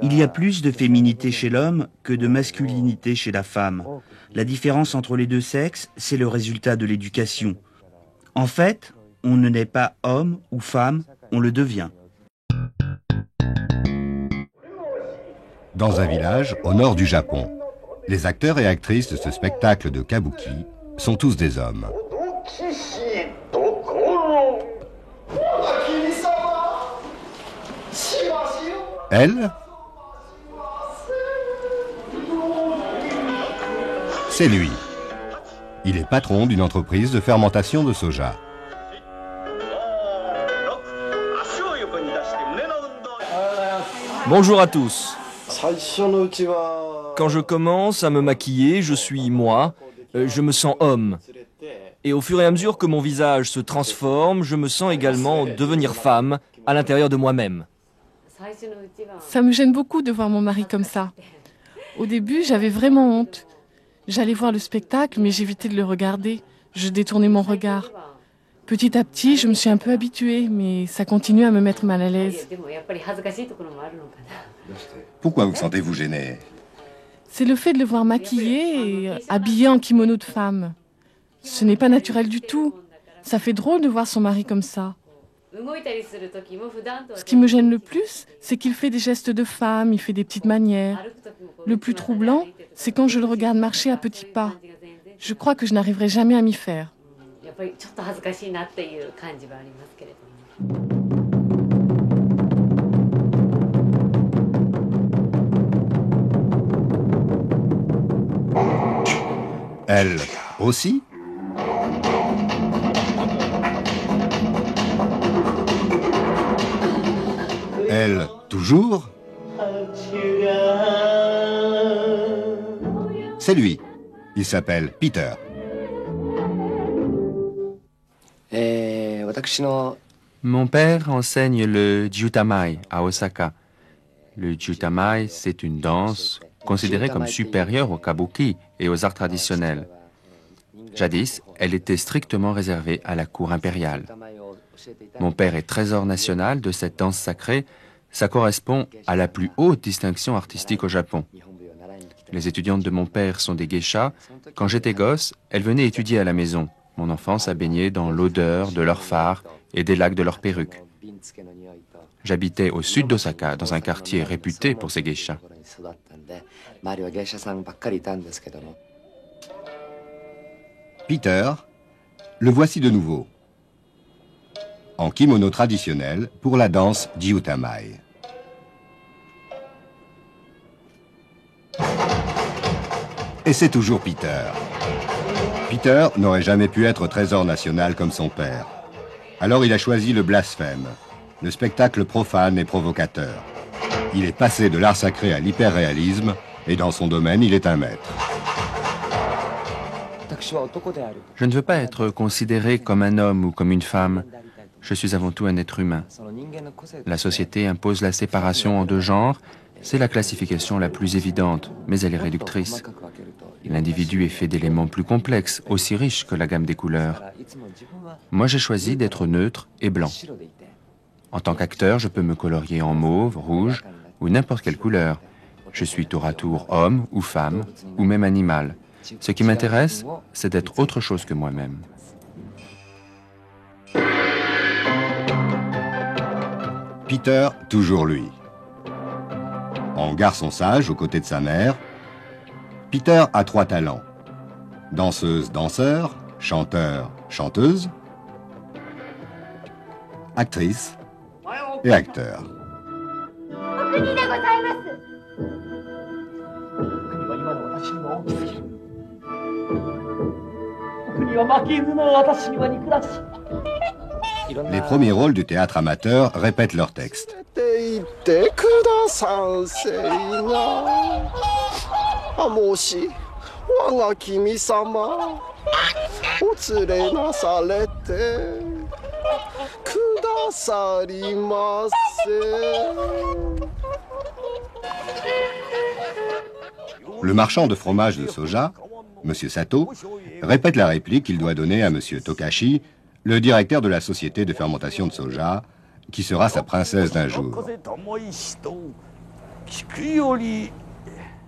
Il y a plus de féminité chez l'homme que de masculinité chez la femme. La différence entre les deux sexes, c'est le résultat de l'éducation. En fait, on ne naît pas homme ou femme, on le devient. Dans un village au nord du Japon, les acteurs et actrices de ce spectacle de kabuki sont tous des hommes. Elle, c'est lui. Il est patron d'une entreprise de fermentation de soja. Bonjour à tous. Quand je commence à me maquiller, je suis moi, je me sens homme. Et au fur et à mesure que mon visage se transforme, je me sens également devenir femme à l'intérieur de moi-même. Ça me gêne beaucoup de voir mon mari comme ça. Au début, j'avais vraiment honte. J'allais voir le spectacle, mais j'évitais de le regarder. Je détournais mon regard. Petit à petit, je me suis un peu habituée, mais ça continue à me mettre mal à l'aise. Pourquoi vous sentez-vous gêné? C'est le fait de le voir maquillé et habillé en kimono de femme. Ce n'est pas naturel du tout. Ça fait drôle de voir son mari comme ça. Ce qui me gêne le plus, c'est qu'il fait des gestes de femme, il fait des petites manières. Le plus troublant, c'est quand je le regarde marcher à petits pas. Je crois que je n'arriverai jamais à m'y faire. Elle aussi? Elle toujours? C'est lui. Il s'appelle Peter. Mon père enseigne le Jutamai à Osaka. Le Jutamai, c'est une danse considérée comme supérieure au kabuki et aux arts traditionnels. Jadis, elle était strictement réservée à la cour impériale. Mon père est trésor national de cette danse sacrée. Ça correspond à la plus haute distinction artistique au Japon. Les étudiantes de mon père sont des geishas. Quand j'étais gosse, elles venaient étudier à la maison. Mon enfance a baigné dans l'odeur de leurs fards et des lacs de leurs perruques. J'habitais au sud d'Osaka, dans un quartier réputé pour ses geishas. Peter, le voici de nouveau, en kimono traditionnel pour la danse Gyutamai. Et c'est toujours Peter. Peter n'aurait jamais pu être trésor national comme son père. Alors il a choisi le blasphème, le spectacle profane et provocateur. Il est passé de l'art sacré à l'hyperréalisme, et dans son domaine, il est un maître. Je ne veux pas être considéré comme un homme ou comme une femme. Je suis avant tout un être humain. La société impose la séparation en deux genres. C'est la classification la plus évidente, mais elle est réductrice. L'individu est fait d'éléments plus complexes, aussi riches que la gamme des couleurs. Moi, j'ai choisi d'être neutre et blanc. En tant qu'acteur, je peux me colorier en mauve, rouge ou n'importe quelle couleur. Je suis tour à tour homme ou femme, ou même animal. Ce qui m'intéresse, c'est d'être autre chose que moi-même. Peter, toujours lui. En garçon sage aux côtés de sa mère, Peter a 3 talents. Danseuse, danseur, chanteur, chanteuse, actrice et acteur. Les premiers rôles du théâtre amateur répètent leur texte. Le marchand de fromage de soja, M. Sato, répète la réplique qu'il doit donner à M. Tokashi, le directeur de la société de fermentation de soja, qui sera sa princesse d'un jour.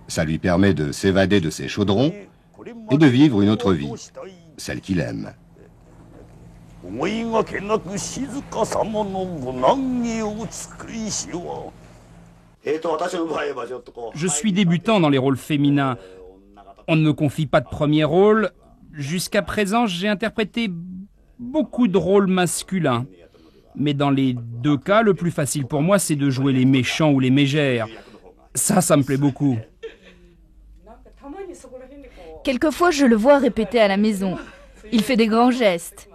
Ça lui permet de s'évader de ses chaudrons et de vivre une autre vie, celle qu'il aime. Je suis débutant dans les rôles féminins. On ne me confie pas de premier rôle. Jusqu'à présent, j'ai interprété beaucoup de rôles masculins. Mais dans les deux cas, le plus facile pour moi, c'est de jouer les méchants ou les mégères. Ça me plaît beaucoup. Quelquefois, je le vois répéter à la maison. Il fait des grands gestes.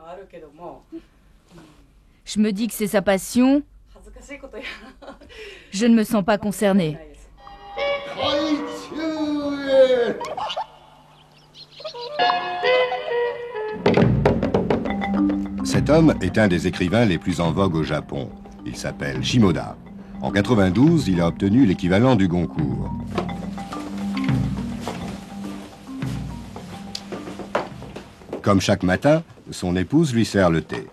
Je me dis que c'est sa passion. Je ne me sens pas concernée. Cet homme est un des écrivains les plus en vogue au Japon. Il s'appelle Shimoda. En 92, il a obtenu l'équivalent du Goncourt. Comme chaque matin, son épouse lui sert le thé.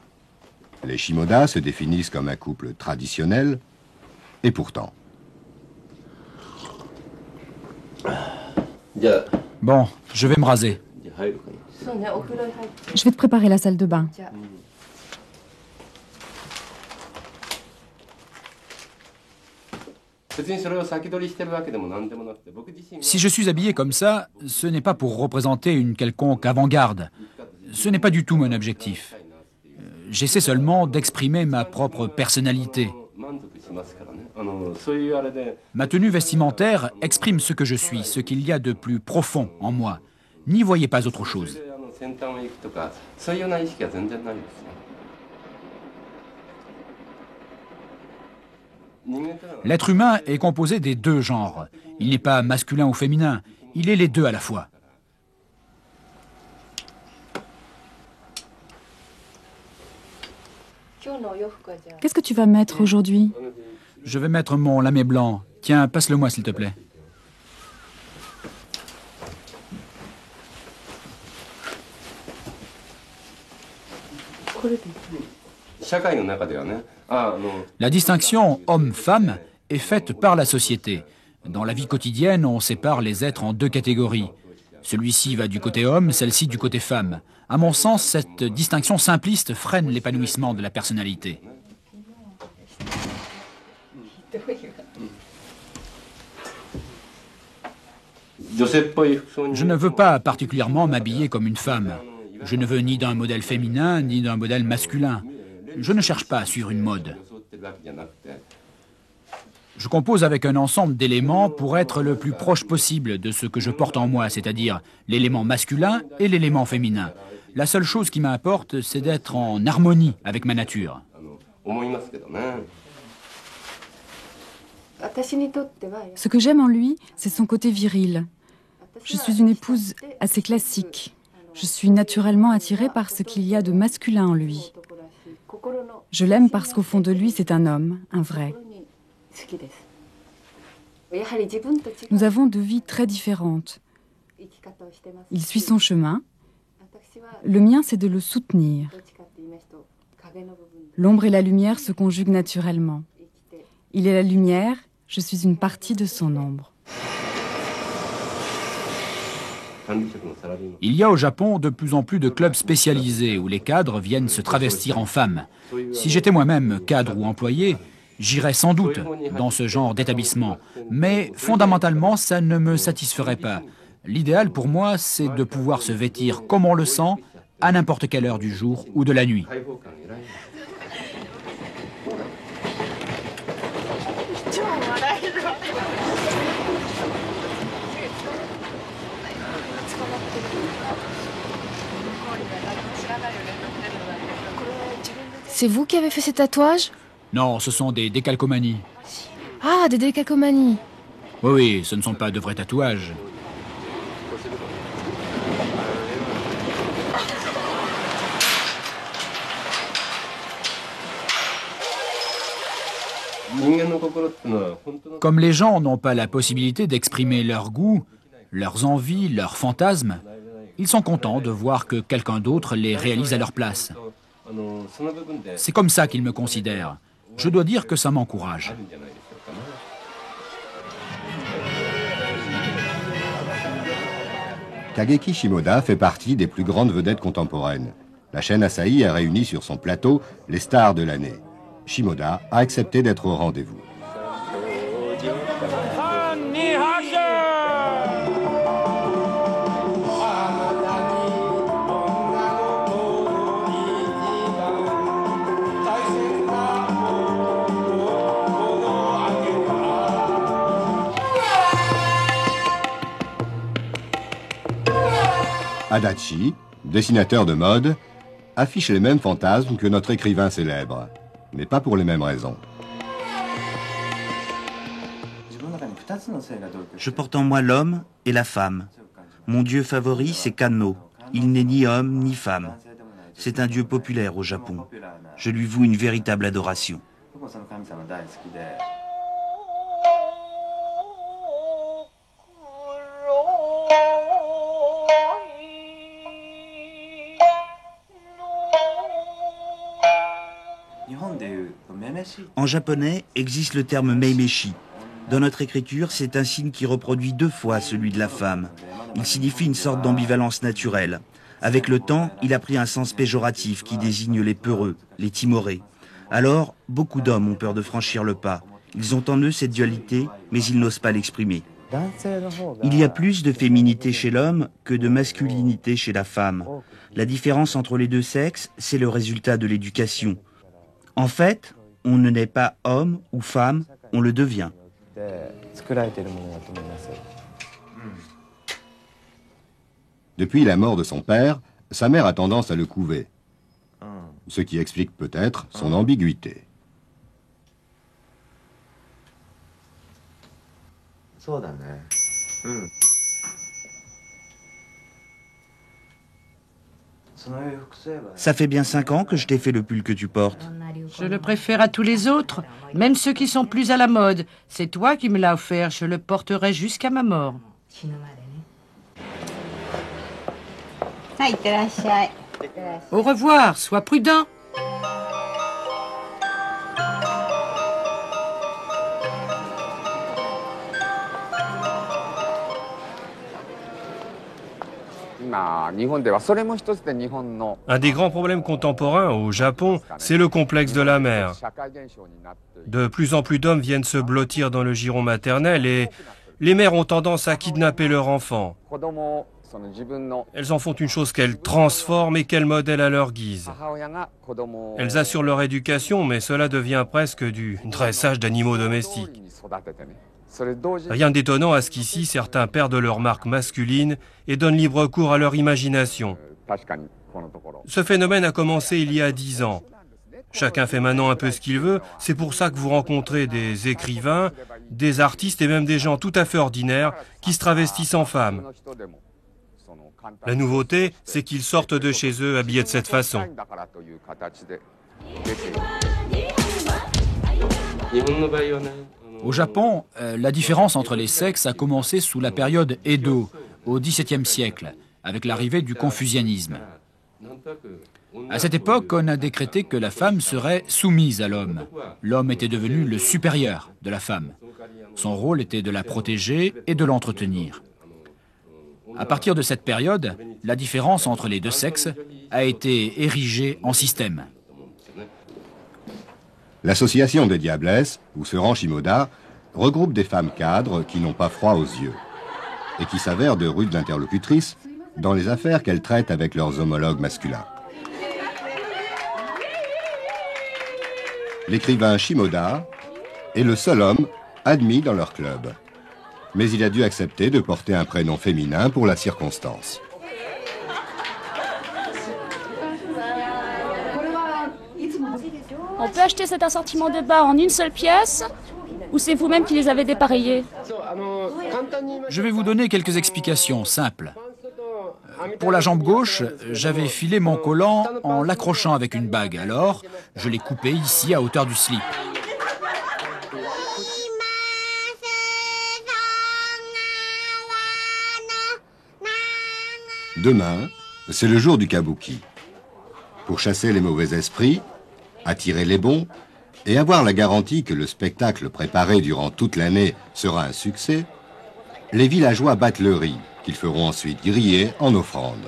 Les Shimoda se définissent comme un couple traditionnel, et pourtant. Bon, je vais me raser. Je vais te préparer la salle de bain. Si je suis habillé comme ça, ce n'est pas pour représenter une quelconque avant-garde. Ce n'est pas du tout mon objectif. J'essaie seulement d'exprimer ma propre personnalité. Ma tenue vestimentaire exprime ce que je suis, ce qu'il y a de plus profond en moi. N'y voyez pas autre chose. L'être humain est composé des deux genres. Il n'est pas masculin ou féminin, il est les deux à la fois. Qu'est-ce que tu vas mettre aujourd'hui? Je vais mettre mon lamé blanc. Tiens, passe-le-moi s'il te plaît. La distinction homme-femme est faite par la société. Dans la vie quotidienne, on sépare les êtres en deux catégories. Celui-ci va du côté homme, celle-ci du côté femme. À mon sens, cette distinction simpliste freine l'épanouissement de la personnalité. Je ne veux pas particulièrement m'habiller comme une femme. Je ne veux ni d'un modèle féminin, ni d'un modèle masculin. Je ne cherche pas à suivre une mode. Je compose avec un ensemble d'éléments pour être le plus proche possible de ce que je porte en moi, c'est-à-dire l'élément masculin et l'élément féminin. La seule chose qui m'importe, c'est d'être en harmonie avec ma nature. Ce que j'aime en lui, c'est son côté viril. Je suis une épouse assez classique. Je suis naturellement attirée par ce qu'il y a de masculin en lui. Je l'aime parce qu'au fond de lui, c'est un homme, un vrai. Nous avons deux vies très différentes. Il suit son chemin. Le mien, c'est de le soutenir. L'ombre et la lumière se conjuguent naturellement. Il est la lumière, je suis une partie de son ombre. Il y a au Japon de plus en plus de clubs spécialisés où les cadres viennent se travestir en femmes. Si j'étais moi-même cadre ou employé, j'irais sans doute dans ce genre d'établissement. Mais fondamentalement, ça ne me satisferait pas. L'idéal pour moi, c'est de pouvoir se vêtir comme on le sent, à n'importe quelle heure du jour ou de la nuit. C'est vous qui avez fait ces tatouages? Non, ce sont des décalcomanies. Ah, des décalcomanies. Oui, ce ne sont pas de vrais tatouages. Comme les gens n'ont pas la possibilité d'exprimer leur goût, leurs envies, leurs fantasmes, ils sont contents de voir que quelqu'un d'autre les réalise à leur place. C'est comme ça qu'ils me considèrent. Je dois dire que ça m'encourage. Kageki Shimoda fait partie des plus grandes vedettes contemporaines. La chaîne Asahi a réuni sur son plateau les stars de l'année. Shimoda a accepté d'être au rendez-vous. Adachi, dessinateur de mode, affiche les mêmes fantasmes que notre écrivain célèbre, mais pas pour les mêmes raisons. Je porte en moi l'homme et la femme. Mon dieu favori, c'est Kanno. Il n'est ni homme ni femme. C'est un dieu populaire au Japon. Je lui voue une véritable adoration. En japonais existe le terme meimeshi. Dans notre écriture, c'est un signe qui reproduit 2 fois celui de la femme. Il signifie une sorte d'ambivalence naturelle. Avec le temps, il a pris un sens péjoratif qui désigne les peureux, les timorés. Alors, beaucoup d'hommes ont peur de franchir le pas. Ils ont en eux cette dualité, mais ils n'osent pas l'exprimer. Il y a plus de féminité chez l'homme que de masculinité chez la femme. La différence entre les 2 sexes, c'est le résultat de l'éducation. En fait, on ne naît pas homme ou femme, on le devient. Depuis la mort de son père, sa mère a tendance à le couver, ce qui explique peut-être son ambiguïté. Ça fait bien 5 ans que je t'ai fait le pull que tu portes. Je le préfère à tous les autres, même ceux qui sont plus à la mode. C'est toi qui me l'as offert, je le porterai jusqu'à ma mort. Au revoir, sois prudent. Un des grands problèmes contemporains au Japon, c'est le complexe de la mère. De plus en plus d'hommes viennent se blottir dans le giron maternel et les mères ont tendance à kidnapper leur enfant. Elles en font une chose qu'elles transforment et qu'elles modèlent à leur guise. Elles assurent leur éducation, mais cela devient presque du dressage d'animaux domestiques. Rien d'étonnant à ce qu'ici, certains perdent leur marque masculine et donnent libre cours à leur imagination. Ce phénomène a commencé il y a 10 ans. Chacun fait maintenant un peu ce qu'il veut. C'est pour ça que vous rencontrez des écrivains, des artistes et même des gens tout à fait ordinaires qui se travestissent en femmes. La nouveauté, c'est qu'ils sortent de chez eux habillés de cette façon. Au Japon, la différence entre les sexes a commencé sous la période Edo, au XVIIe siècle, avec l'arrivée du confucianisme. À cette époque, on a décrété que la femme serait soumise à l'homme. L'homme était devenu le supérieur de la femme. Son rôle était de la protéger et de l'entretenir. À partir de cette période, la différence entre les 2 sexes a été érigée en système. L'association des Diablesses, où se rend Shimoda, regroupe des femmes cadres qui n'ont pas froid aux yeux et qui s'avèrent de rudes interlocutrices dans les affaires qu'elles traitent avec leurs homologues masculins. L'écrivain Shimoda est le seul homme admis dans leur club. Mais il a dû accepter de porter un prénom féminin pour la circonstance. On peut acheter cet assortiment de bas en une seule pièce ou c'est vous-même qui les avez dépareillés? Je vais vous donner quelques explications simples. Pour la jambe gauche, j'avais filé mon collant en l'accrochant avec une bague. Alors, je l'ai coupé ici à hauteur du slip. Demain, c'est le jour du kabuki. Pour chasser les mauvais esprits, attirer les bons et avoir la garantie que le spectacle préparé durant toute l'année sera un succès, les villageois battent le riz qu'ils feront ensuite griller en offrande.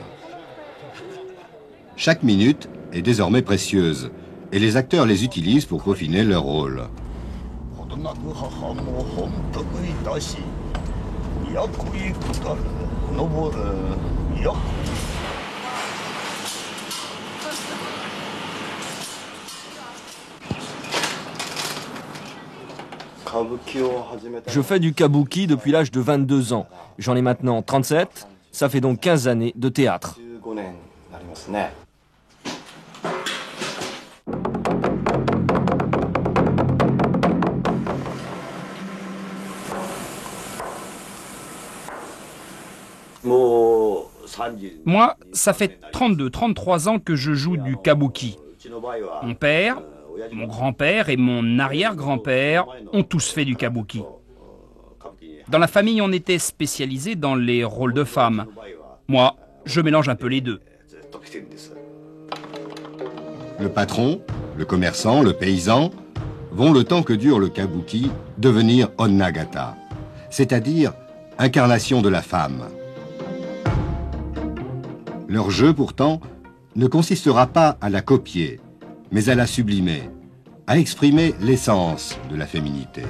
Chaque minute est désormais précieuse et les acteurs les utilisent pour peaufiner leur rôle. Je fais du kabuki depuis l'âge de 22 ans. J'en ai maintenant 37, ça fait donc 15 années de théâtre. Moi, ça fait 33 ans que je joue du kabuki. Mon père, mon grand-père et mon arrière-grand-père ont tous fait du kabuki. Dans la famille, on était spécialisé dans les rôles de femmes. Moi, je mélange un peu les deux. Le patron, le commerçant, le paysan vont, le temps que dure le kabuki, devenir onnagata, c'est-à-dire incarnation de la femme. Leur jeu, pourtant, ne consistera pas à la copier, mais à la sublimer, à exprimer l'essence de la féminité.